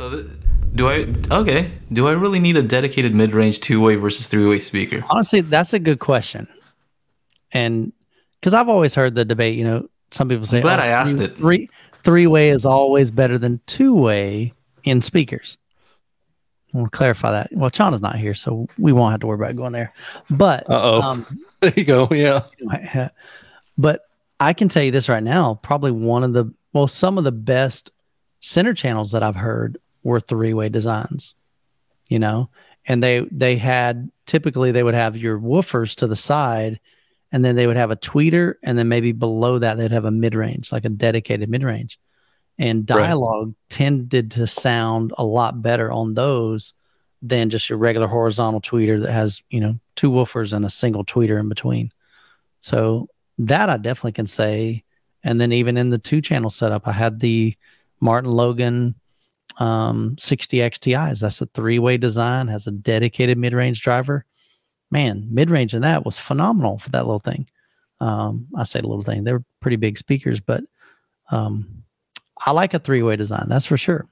So do I really need a dedicated mid-range two-way versus three-way speaker? Honestly, that's a good question. And because I've always heard the debate, some people say, I'm glad I asked it. Three-way is always better than two-way in speakers. We'll clarify that. Well, Chana's not here, so we won't have to worry about going there. But there you go. Yeah. But I can tell you this right now, probably some of the best center channels that I've heard were three-way designs, and typically they would have your woofers to the side, and then they would have a tweeter, and then maybe below that they'd have a mid-range, like a dedicated mid-range. And dialogue tended to sound a lot better on those than just your regular horizontal tweeter that has, two woofers and a single tweeter in between. So that I definitely can say. And then even in the 2-channel setup, I had the Martin Logan 60XTIs. That's a 3-way design, has a dedicated mid-range driver. Man, mid-range in that was phenomenal for that little thing. I say little thing. They were pretty big speakers, but I like a 3-way design. That's for sure.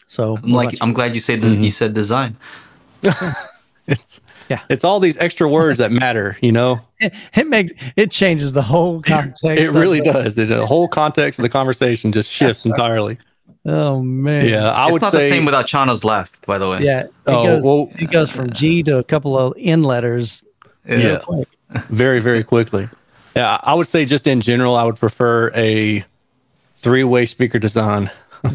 So I'm glad you said you said design. It's all these extra words that matter, It changes the whole context. It really does. The whole context of the conversation just shifts entirely. Oh man. Yeah, it's not the same without Chana's left, by the way. Yeah. It goes from G to a couple of N letters. Yeah. Very, very quickly. Yeah, I would say just in general, I would prefer a 3-way speaker design.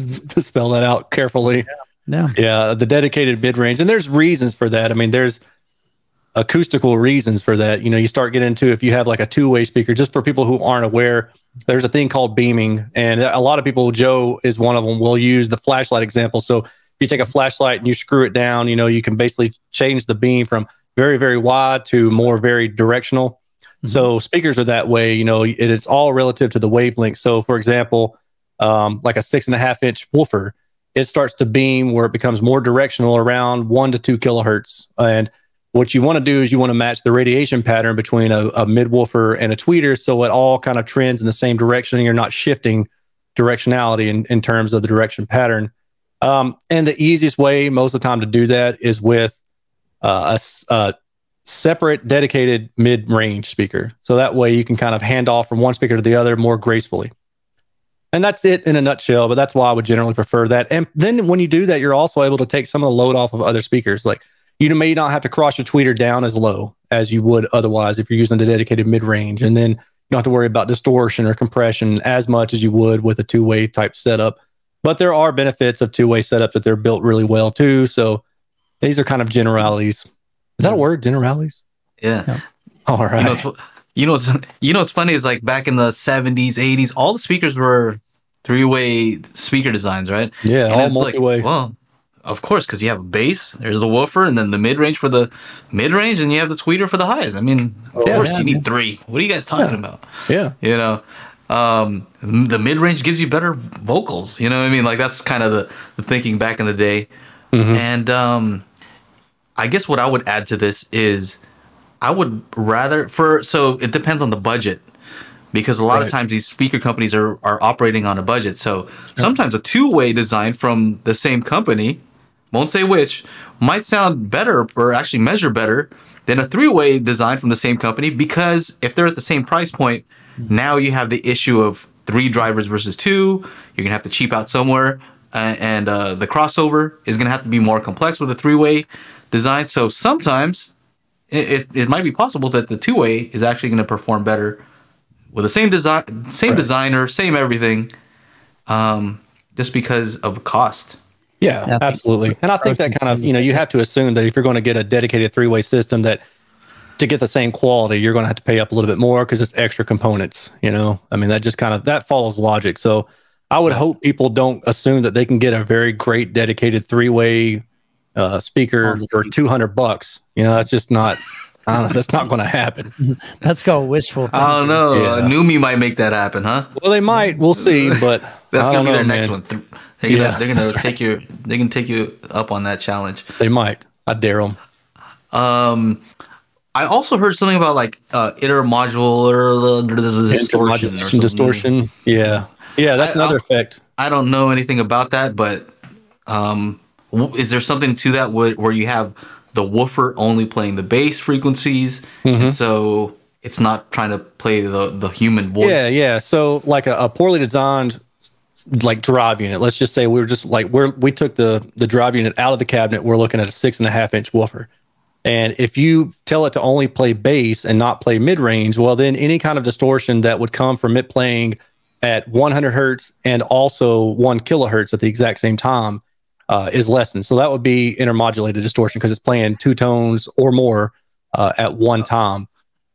Spell that out carefully. Yeah, the dedicated mid-range. And there's reasons for that. I mean, there's acoustical reasons for that. You start getting into, if you have like a 2-way speaker, just for people who aren't aware, there's a thing called beaming. And a lot of people, Joe is one of them, will use the flashlight example. So if you take a flashlight and you screw it down, you can basically change the beam from very, very wide to more very directional. So speakers are that way, it's all relative to the wavelength. So for example, like a 6.5-inch woofer, it starts to beam where it becomes more directional around 1 to 2 kilohertz. And what you want to do is you want to match the radiation pattern between a mid-woofer and a tweeter, so it all kind of trends in the same direction and you're not shifting directionality in terms of the direction pattern. And the easiest way most of the time to do that is with a separate dedicated mid-range speaker. So that way you can kind of hand off from one speaker to the other more gracefully. And that's it in a nutshell, but that's why I would generally prefer that. And then when you do that, you're also able to take some of the load off of other speakers. Like you may not have to cross your tweeter down as low as you would otherwise if you're using the dedicated mid-range. And then you don't have to worry about distortion or compression as much as you would with a 2-way type setup. But there are benefits of 2-way setups that they're built really well too. So these are kind of generalities. Is that a word? Generalities? Yeah. All right. What's funny is like back in the 70s, 80s, all the speakers were 3-way speaker designs, right? Yeah, all multi-way. Well, of course, because you have a bass, there's the woofer, and then the mid-range for the mid-range, and you have the tweeter for the highs. I mean, of course, you need 3. What are you guys talking about? Yeah. The mid-range gives you better vocals. You know what I mean? Like that's kind of the thinking back in the day. And I guess what I would add to this is I would rather so it depends on the budget, because a lot of times these speaker companies are operating on a budget. So sometimes a 2-way design from the same company, won't say which, might sound better or actually measure better than a 3-way design from the same company, because if they're at the same price point, now you have the issue of 3 drivers versus 2. You're gonna have to cheap out somewhere, and the crossover is gonna have to be more complex with a 3-way design. So sometimes it might be possible that the 2-way is actually going to perform better with the same design, designer, same everything, just because of cost. Yeah, absolutely. And I think that kind of, you have to assume that if you're going to get a dedicated 3-way system, that to get the same quality, you're going to have to pay up a little bit more because it's extra components. I mean, that just kind of, that follows logic. So I would hope people don't assume that they can get a very great dedicated 3-way speaker for $200. That's just not, I don't know, that's not going to happen. That's called wishful thinking. I don't know. Yeah. Numi might make that happen, huh? Well, they might. We'll see, but that's going to be their next one. They're going to take you. They can take you up on that challenge. They might. I dare them. I also heard something about like intermodular distortion. Distortion. Yeah. Yeah, that's another effect. I don't know anything about that, but Is there something to that where you have the woofer only playing the bass frequencies, and so it's not trying to play the human voice? Yeah. So like a poorly designed like drive unit. Let's just say we took the drive unit out of the cabinet. We're looking at a 6.5-inch woofer. And if you tell it to only play bass and not play mid-range, well, then any kind of distortion that would come from it playing at 100 hertz and also 1 kilohertz at the exact same time is lessened. So that would be intermodulated distortion because it's playing 2 tones or more at one time.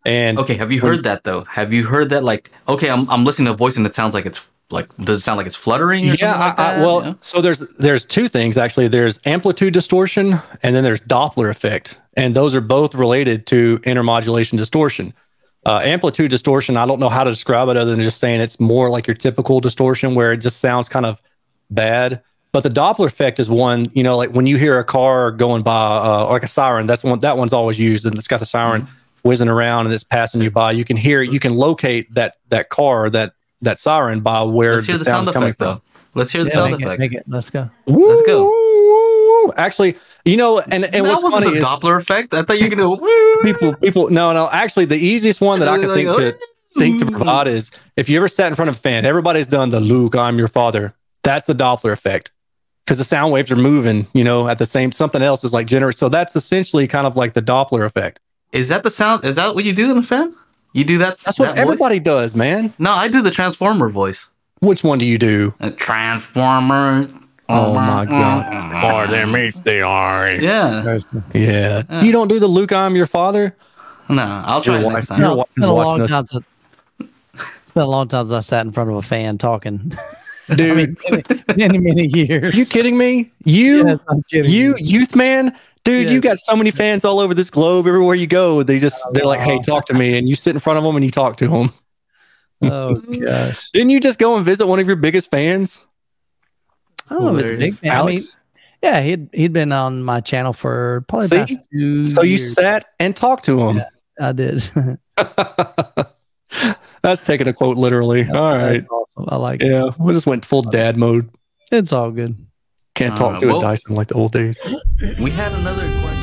And okay, have you heard that though? Have you heard that? Like, okay, I'm listening to a voice and it sounds like it's like, does it sound like it's fluttering? Or yeah, like that? Well, yeah. So there's 2 things actually. There's amplitude distortion and then there's Doppler effect, and those are both related to intermodulation distortion. Amplitude distortion, I don't know how to describe it other than just saying it's more like your typical distortion where it just sounds kind of bad. But the Doppler effect is one, you know, like when you hear a car going by, like a siren, that one's always used, and it's got the siren whizzing around and it's passing you by. You can hear, you can locate that car, that siren by where the sound is coming from. Let's hear the sound effect. Make it. Let's go. Let's go. Actually, you know, and what's funny is Doppler effect. I thought you were gonna go. People. No. Actually, the easiest one that I can think to provide is if you ever sat in front of a fan. Everybody's done the "Luke, I'm your father." That's the Doppler effect because the sound waves are moving. You know, at the same something else is like generated. So that's essentially kind of like the Doppler effect. Is that the sound? Is that what you do in a fan? You do that? That's what everybody does, man. No, I do the Transformer voice. Which one do you do? A Transformer. Oh my God. More than meets the eye. Yeah. You don't do the Luke, I'm your father? No, I'll try it next time. It's been a long time since I sat in front of a fan talking. Dude, many years. Are you kidding me? Yes, I'm kidding you youth man? Dude, you got so many fans all over this globe. Everywhere you go, they're like, hey, talk to me. And you sit in front of them and you talk to them. Oh, gosh. Didn't you just go and visit one of your biggest fans? I don't know if it's a big fan. Alex? I mean, he'd been on my channel for probably about 2 years. So you sat and talked to him. Yeah, I did. That's taking a quote literally. All right. Awesome. I like it. Yeah, we just went full dad mode. It's all good. Can't talk to a Dyson like the old days. We had another question.